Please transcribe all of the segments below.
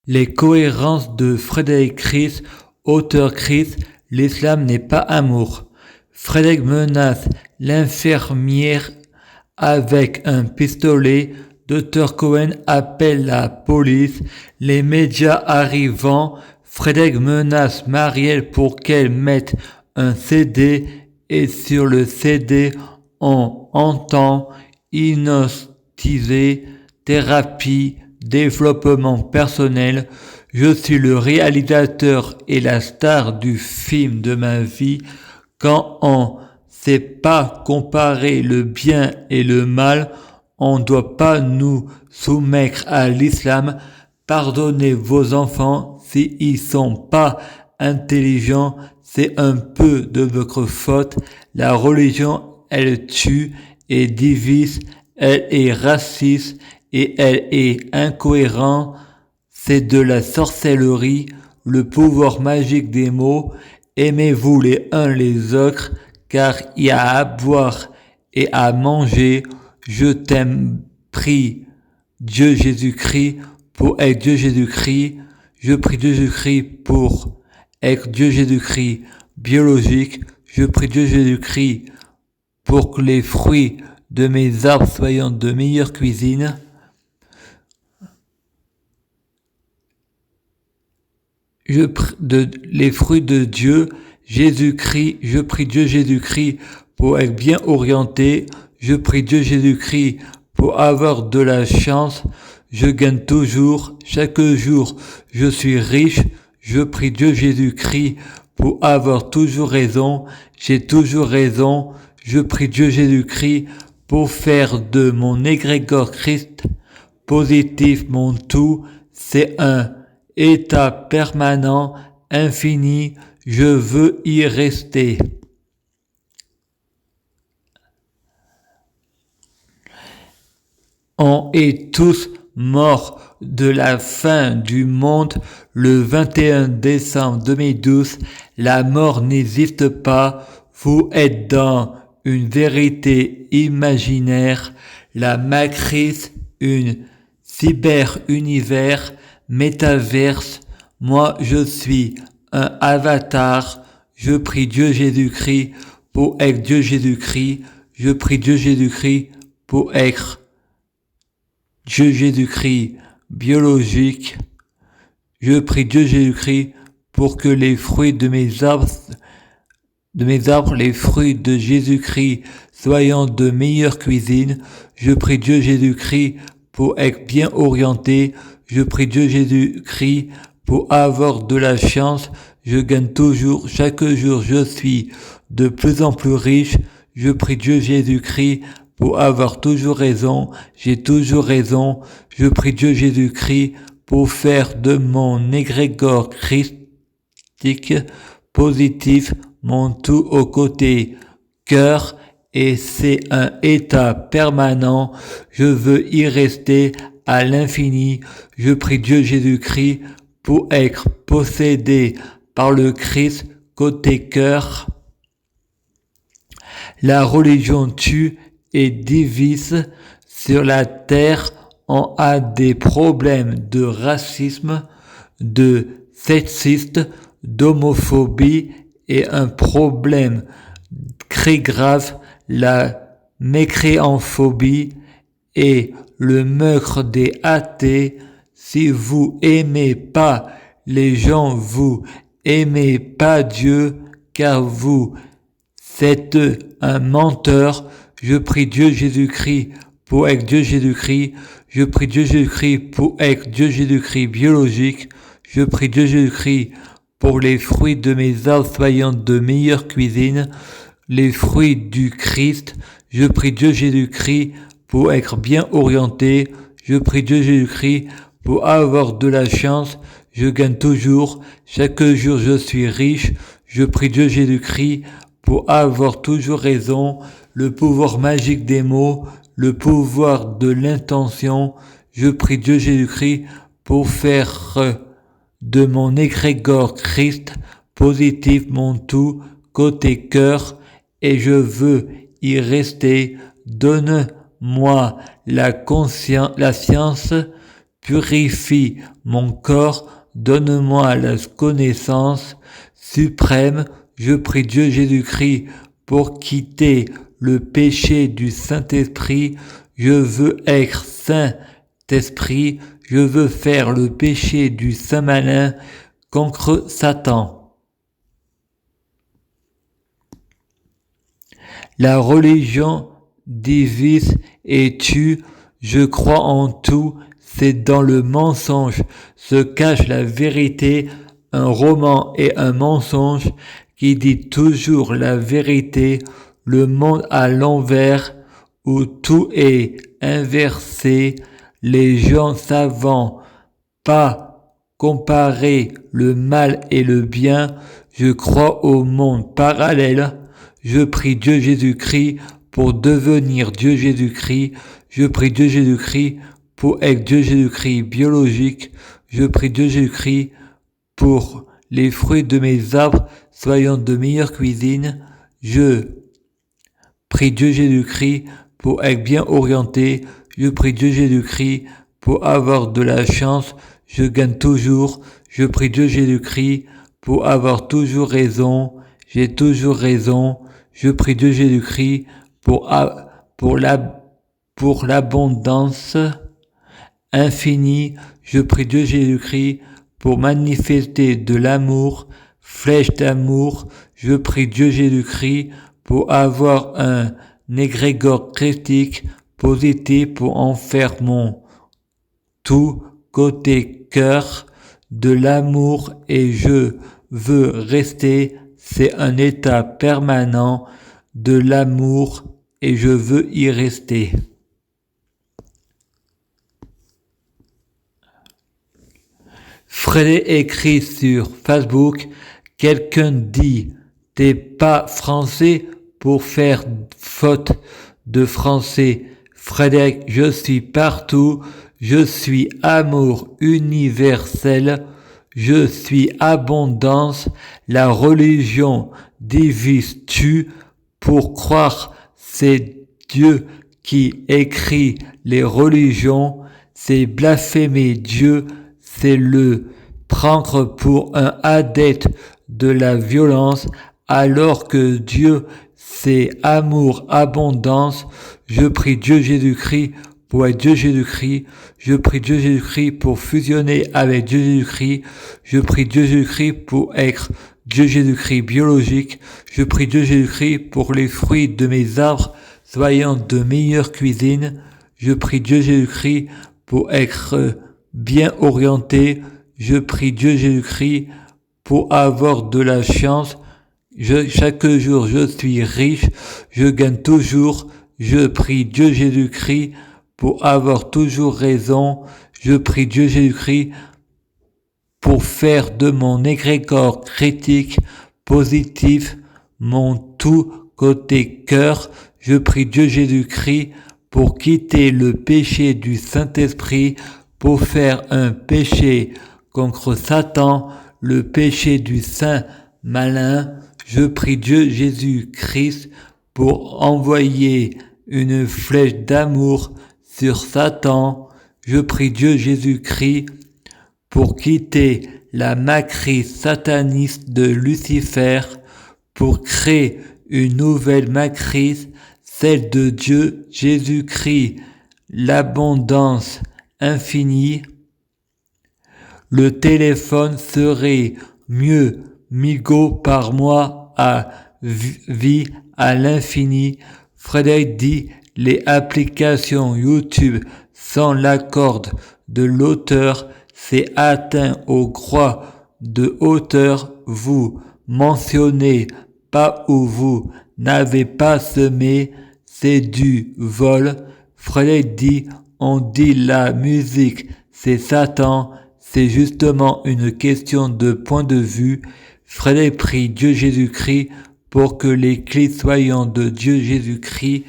Les cohérences de Frédéric Chris, auteur Chris, l'islam n'est pas amour. Frédéric menace l'infirmière avec un pistolet. Dr Cohen appelle la police. Les médias arrivant, Frédéric menace Marielle pour qu'elle mette un CD et sur le CD on entend hypnotiser, thérapie, développement personnel. Je suis le réalisateur et la star du film de ma vie. Quand on sait pas comparer le bien et le mal, on ne doit pas nous soumettre à l'islam. Pardonnez vos enfants s'ils sont pas intelligents, c'est un peu de votre faute. La religion, elle tue et divise, elle est raciste et elle est incohérente. C'est de la sorcellerie, le pouvoir magique des mots. Aimez-vous les uns les autres, car il y a à boire et à manger. Je t'aime, prie Dieu Jésus-Christ pour être Dieu Jésus-Christ. Je prie Dieu Jésus-Christ pour être Dieu Jésus-Christ biologique. Je prie Dieu Jésus-Christ pour que les fruits de mes arbres soient de meilleure cuisine. Les fruits de Dieu, Jésus-Christ, je prie Dieu Jésus-Christ pour être bien orienté. Je prie Dieu Jésus-Christ pour avoir de la chance. Je gagne toujours, chaque jour, je suis riche. Je prie Dieu Jésus-Christ pour avoir toujours raison. J'ai toujours raison. Je prie Dieu Jésus-Christ pour faire de mon égrégore Christ positif mon tout. C'est un état permanent, infini. Je veux y rester. On est tous morts de la fin du monde le 21 décembre 2012. La mort n'existe pas. Vous êtes dans une vérité imaginaire. La matrice, une cyber-univers, métaverse. Moi, je suis un avatar. Je prie Dieu Jésus-Christ pour être Dieu Jésus-Christ. Je prie Dieu Jésus-Christ pour être Dieu Jésus-Christ biologique. Je prie Dieu Jésus-Christ pour que les fruits de mes arbres, les fruits de Jésus-Christ soient de meilleure cuisine. Je prie Dieu Jésus-Christ pour être bien orienté. Je prie Dieu Jésus-Christ pour avoir de la chance. Je gagne toujours, chaque jour je suis de plus en plus riche. Je prie Dieu Jésus-Christ pour avoir toujours raison. J'ai toujours raison. Je prie Dieu Jésus-Christ pour faire de mon égrégore christique positif mon tout au côté cœur, et c'est un état permanent. Je veux y rester à l'infini. Je prie Dieu Jésus-Christ pour être possédé par le Christ côté cœur. La religion tue et divise. Sur la terre, on a des problèmes de racisme, de sexisme, d'homophobie et un problème très grave, la mécréanphobie et le meurtre des athées. Si vous aimez pas les gens, vous aimez pas Dieu, car vous êtes un menteur. Je prie Dieu Jésus-Christ pour être Dieu Jésus-Christ. Je prie Dieu Jésus-Christ pour être Dieu Jésus-Christ biologique. Je prie Dieu Jésus-Christ pour les fruits de mes arbres soyant de meilleure cuisine. Les fruits du Christ. Je prie Dieu Jésus-Christ pour être bien orienté. Je prie Dieu Jésus-Christ pour avoir de la chance. Je gagne toujours. Chaque jour je suis riche. Je prie Dieu Jésus-Christ pour avoir toujours raison. Le pouvoir magique des mots, le pouvoir de l'intention. Je prie Dieu Jésus-Christ pour faire de mon égrégore Christ positif mon tout côté cœur, et je veux y rester. Donne-moi la science. purifie mon corps, donne-moi la connaissance suprême. Je prie Dieu Jésus-Christ pour quitter le péché du Saint-Esprit. Je veux être Saint-Esprit. Je veux faire le péché du Saint-Malin contre Satan. La religion divise et tue. Je crois en tout. C'est dans le mensonge se cache la vérité. Un roman est un mensonge qui dit toujours la vérité. Le monde à l'envers où tout est inversé. Les gens savant pas comparer le mal et le bien. Je crois au monde parallèle. Je prie Dieu Jésus-Christ pour devenir Dieu Jésus-Christ. Je prie Dieu Jésus-Christ pour être Dieu Jésus-Christ biologique. Je prie Dieu Jésus-Christ pour les fruits de mes arbres soyant de meilleure cuisine. Je prie Dieu Jésus-Christ pour être bien orienté. Je prie Dieu Jésus-Christ pour avoir de la chance. Je gagne toujours. Je prie Dieu Jésus-Christ pour avoir toujours raison. J'ai toujours raison. Je prie Dieu Jésus-Christ pour l'abondance infinie. Je prie Dieu Jésus-Christ pour manifester de l'amour, flèche d'amour. Je prie Dieu Jésus-Christ pour avoir un égrégore critique positif pour en faire mon tout côté cœur de l'amour et je veux rester. C'est un état permanent de l'amour et je veux y rester. Frédéric écrit sur Facebook, quelqu'un dit, t'es pas français pour faire faute de français. Frédéric, je suis partout, je suis amour universel, je suis abondance, la religion divise tue, pour croire c'est Dieu qui écrit les religions, c'est blasphémer Dieu, c'est le prendre pour un adepte de la violence, alors que Dieu c'est amour, abondance. Je prie Dieu Jésus-Christ pour être Dieu Jésus-Christ. Je prie Dieu Jésus-Christ pour fusionner avec Dieu Jésus-Christ. Je prie Dieu Jésus-Christ pour être Dieu Jésus-Christ biologique. Je prie Dieu Jésus-Christ pour les fruits de mes arbres soyant de meilleure cuisine. Je prie Dieu Jésus-Christ pour être bien orienté. Je prie Dieu Jésus-Christ pour avoir de la chance. Chaque jour je suis riche, je gagne toujours. Je prie Dieu Jésus-Christ pour avoir toujours raison. Je prie Dieu Jésus-Christ pour faire de mon égrégore critique positif mon tout côté cœur. Je prie Dieu Jésus-Christ pour quitter le péché du Saint-Esprit, pour faire un péché contre Satan, le péché du Saint Malin. Je prie Dieu Jésus-Christ pour envoyer une flèche d'amour sur Satan. Je prie Dieu Jésus-Christ pour quitter la matrice sataniste de Lucifer, pour créer une nouvelle matrice, celle de Dieu Jésus-Christ, l'abondance infinie. Le téléphone serait mieux migo par mois à vie à l'infini. Frédéric dit, les applications YouTube sans l'accord de l'auteur, c'est atteint au croix de hauteur. Vous mentionnez pas où vous n'avez pas semé, c'est du vol. Frédéric dit, on dit la musique, c'est Satan, c'est justement une question de point de vue. Frédéric prie Dieu Jésus-Christ pour que les clés soient de Dieu Jésus-Christ.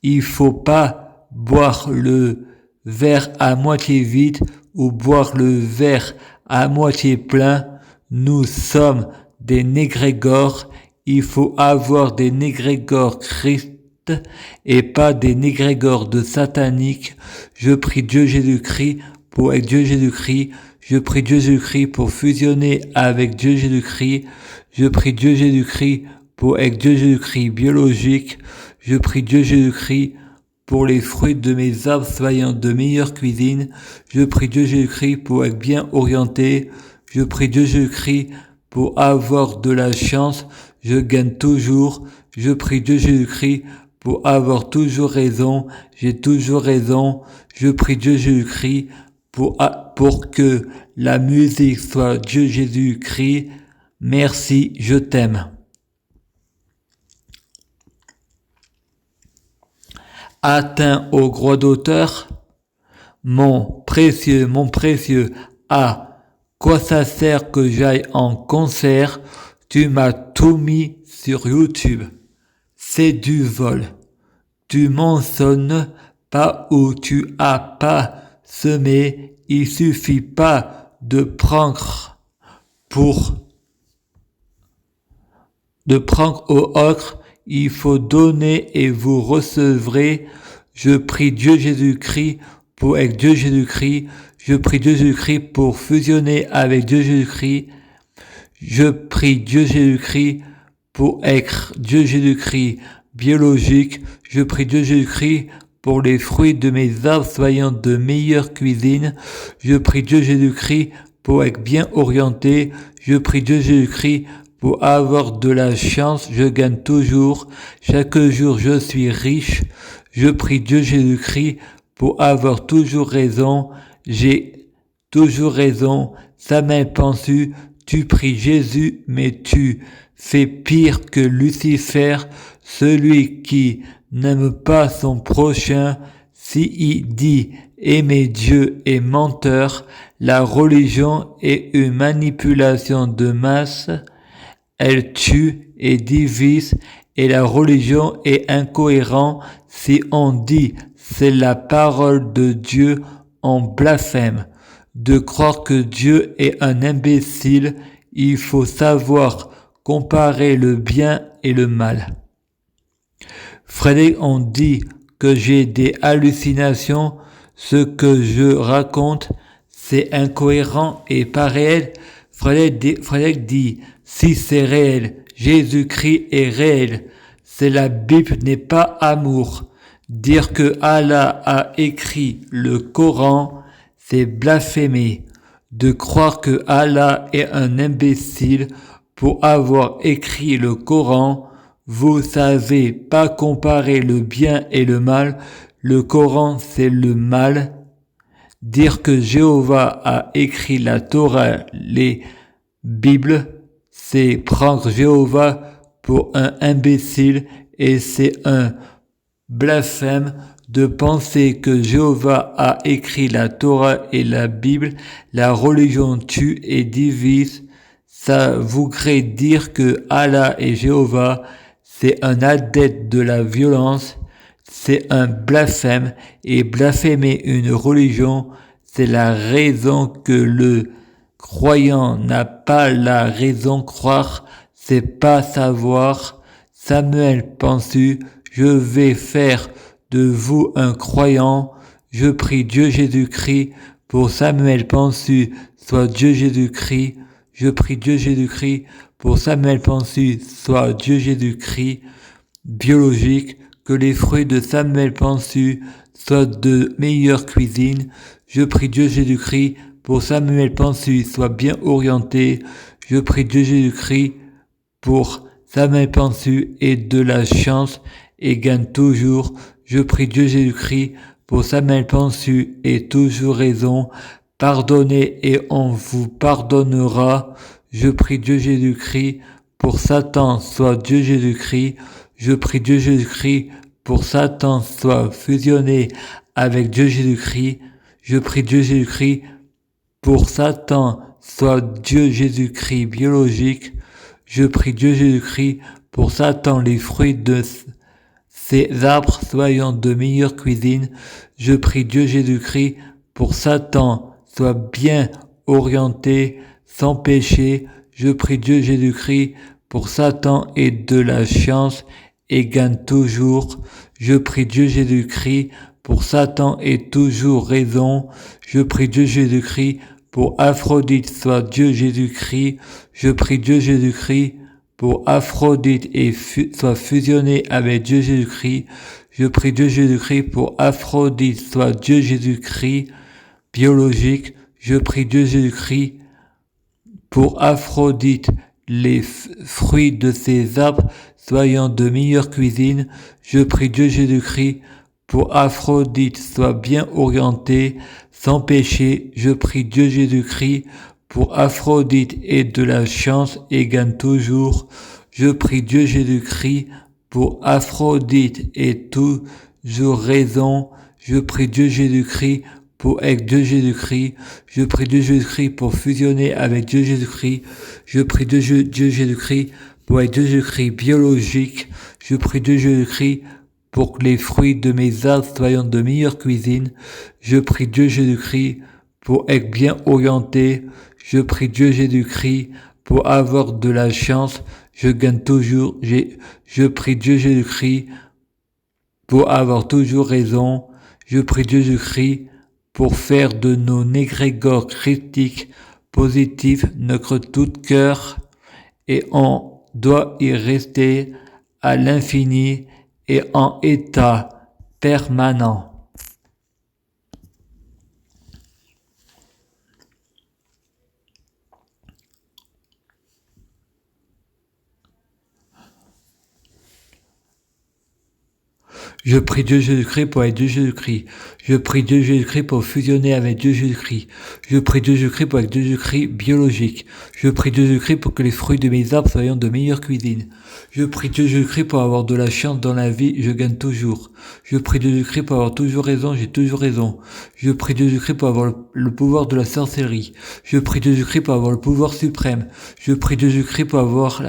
Il faut pas boire le verre à moitié vide ou boire le verre à moitié plein. Nous sommes des négrégores. Il faut avoir des négrégores Christ et pas des négrégores de satanique. Je prie Dieu Jésus-Christ pour être Dieu Jésus-Christ. Je prie Dieu Jésus-Christ pour fusionner avec Dieu Jésus-Christ. Je prie Dieu Jésus-Christ pour être Dieu Jésus-Christ biologique. Je prie Dieu Jésus-Christ pour les fruits de mes arbres soyant de meilleure cuisine. Je prie Dieu Jésus-Christ pour être bien orienté. Je prie Dieu Jésus-Christ pour avoir de la chance. Je gagne toujours. Je prie Dieu Jésus-Christ pour avoir toujours raison. J'ai toujours raison. Je prie Dieu Jésus-Christ pour que la musique soit Dieu Jésus-Christ. Merci, je t'aime. Atteint au droit d'auteur, mon précieux, à quoi ça sert que j'aille en concert? Tu m'as tout mis sur YouTube. C'est du vol. Tu mentionnes pas où tu as pas semé. Il suffit pas de prendre au ocre. Il faut donner et vous recevrez. Je prie Dieu Jésus-Christ pour être Dieu Jésus-Christ. Je prie Dieu Jésus-Christ pour fusionner avec Dieu Jésus-Christ. Je prie Dieu Jésus-Christ pour être Dieu Jésus-Christ biologique. Je prie Dieu Jésus-Christ pour les fruits de mes arbres soyant de meilleure cuisine. Je prie Dieu Jésus-Christ pour être bien orienté. Je prie Dieu Jésus-Christ pour avoir de la chance. Je gagne toujours. Chaque jour je suis riche. Je prie Dieu Jésus-Christ pour avoir toujours raison. J'ai toujours raison. Samuel pensu, tu pries Jésus, mais tu fais pire que Lucifer, celui qui n'aime pas son prochain. S'il dit aimer Dieu est menteur, la religion est une manipulation de masse. Elle tue et divise, et la religion est incohérente. Si on dit c'est la parole de Dieu, on blasphème. De croire que Dieu est un imbécile, il faut savoir comparer le bien et le mal. Frédéric, on dit que j'ai des hallucinations. Ce que je raconte, c'est incohérent et pas réel. Frédéric dit, si c'est réel, Jésus-Christ est réel. C'est la Bible n'est pas amour. Dire que Allah a écrit le Coran, c'est blasphémer. De croire que Allah est un imbécile pour avoir écrit le Coran, vous savez pas comparer le bien et le mal. Le Coran, c'est le mal. Dire que Jéhovah a écrit la Torah, les Bibles, c'est prendre Jéhovah pour un imbécile et c'est un blasphème de penser que Jéhovah a écrit la Torah et la Bible. La religion tue et divise. Ça voudrait dire que Allah et Jéhovah, c'est un adepte de la violence. C'est un blasphème, et blasphémer une religion, c'est la raison que le croyant n'a pas la raison croire, c'est pas savoir. Samuel pensu, je vais faire de vous un croyant. Je prie Dieu Jésus-Christ pour Samuel pensu, soit Dieu Jésus-Christ. Je prie Dieu Jésus-Christ pour Samuel pensu, soit Dieu Jésus-Christ biologique. Que les fruits de Samuel pensu soient de meilleure cuisine. Je prie Dieu Jésus-Christ pour Samuel pensu soit bien orienté. Je prie Dieu Jésus-Christ pour Samuel pensu ait de la chance et gagne toujours. Je prie Dieu Jésus-Christ pour Samuel pensu ait toujours raison. Pardonnez et on vous pardonnera. Je prie Dieu Jésus-Christ pour Satan soit Dieu Jésus-Christ. Je prie Dieu Jésus-Christ pour Satan soit fusionné avec Dieu Jésus-Christ. Je prie Dieu Jésus-Christ pour Satan soit Dieu Jésus-Christ biologique. Je prie Dieu Jésus-Christ pour Satan les fruits de ces arbres soyant de meilleure cuisine. Je prie Dieu Jésus-Christ pour Satan soit bien orienté, sans péché. Je prie Dieu Jésus-Christ pour Satan ait de la chance et gagne toujours. Je prie Dieu Jésus-Christ pour Satan ait toujours raison. Je prie Dieu Jésus-Christ pour Aphrodite soit Dieu Jésus-Christ. Je prie Dieu Jésus-Christ pour Aphrodite et soit fusionné avec Dieu Jésus-Christ. Je prie Dieu Jésus-Christ pour Aphrodite soit Dieu Jésus-Christ biologique. Je prie Dieu Jésus-Christ pour Aphrodite, les fruits de ses arbres soyant de meilleure cuisine. Je prie Dieu Jésus-Christ pour Aphrodite soit bien orientée, sans péché. Je prie Dieu Jésus-Christ pour Aphrodite ait de la chance et gagne toujours. Je prie Dieu Jésus-Christ pour Aphrodite ait toujours raison. Je prie Dieu Jésus-Christ pour avec Dieu Jésus-Christ. Je prie Dieu Jésus-Christ pour fusionner avec Dieu Jésus-Christ. Je prie Dieu Jésus-Christ pour être Dieu Jésus-Christ biologique. Je prie Dieu Jésus-Christ pour que les fruits de mes arbres soient de meilleure cuisine. Je prie Dieu Jésus-Christ pour être bien orienté. Je prie Dieu Jésus-Christ pour avoir de la chance. Je gagne toujours. Je prie Dieu Jésus-Christ pour avoir toujours raison. Je prie Dieu Jésus-Christ pour faire de nos égrégores critiques positifs notre tout cœur, et on doit y rester à l'infini et en état permanent. Je prie Dieu Jésus-Christ pour être Dieu Jésus-Christ. Je prie Dieu Jésus-Christ pour fusionner avec Dieu Jésus-Christ. Je prie Dieu Jésus-Christ pour être Dieu Jésus-Christ biologique. Je prie Dieu Jésus-Christ pour que les fruits de mes arbres soient de meilleure cuisine. Je prie Dieu Jésus-Christ pour avoir de la chance dans la vie, je gagne toujours. Je prie Dieu Jésus-Christ pour avoir toujours raison, j'ai toujours raison. Je prie Dieu Jésus-Christ pour avoir le pouvoir de la sorcellerie. Je prie Dieu Jésus-Christ pour avoir le pouvoir suprême. Je prie Dieu Jésus-Christ pour avoir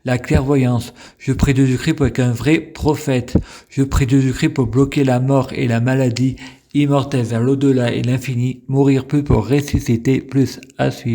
la clairvoyance. Je prie Dieu Jésus-Christ pour être un vrai prophète. Je prie Dieu Jésus-Christ pour bloquer la mort et la maladie, immortel vers l'au-delà et l'infini, mourir plus pour ressusciter plus, à suivre.